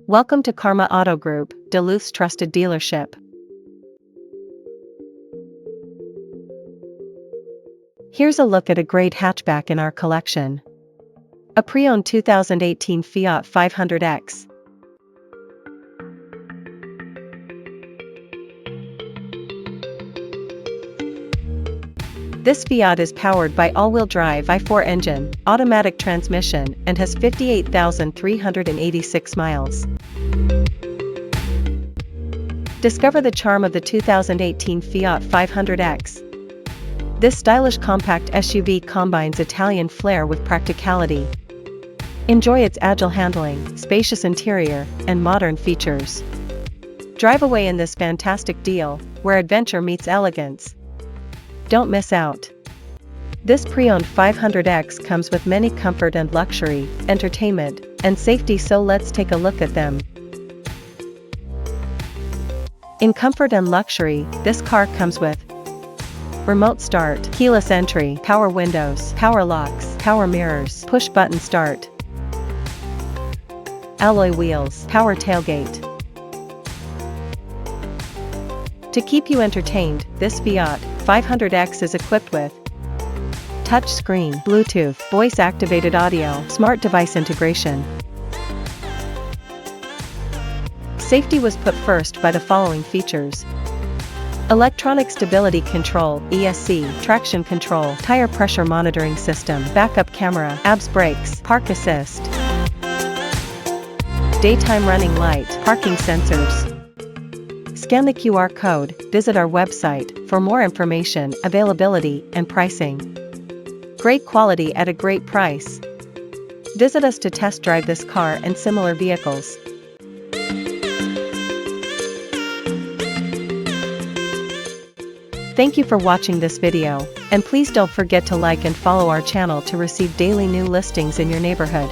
Welcome to Karma Auto Group, Duluth's trusted dealership. Here's a look at a great hatchback in our collection. A pre-owned 2018 Fiat 500X. This Fiat is powered by all-wheel drive i4 engine, automatic transmission, and has 58,386 miles. Discover the charm of the 2018 Fiat 500X. This stylish compact SUV combines Italian flair with practicality. Enjoy its agile handling, spacious interior, and modern features. Drive away in this fantastic deal, where adventure meets elegance. Don't miss out. This pre-owned 500X comes with many comfort and luxury, entertainment, and safety, so let's take a look at them. In comfort and luxury, this car comes with remote start, keyless entry, power windows, power locks, power mirrors, push-button start, alloy wheels, power tailgate. To keep you entertained, this Fiat 500X is equipped with touchscreen, Bluetooth, voice-activated audio, smart device integration. Safety was put first by the following features: electronic stability control, ESC, traction control, tire pressure monitoring system, backup camera, ABS brakes, park assist, daytime running light, parking sensors. Scan the QR code, visit our website for more information, availability, and pricing. Great quality at a great price. Visit us to test drive this car and similar vehicles. Thank you for watching this video, and please don't forget to like and follow our channel to receive daily new listings in your neighborhood.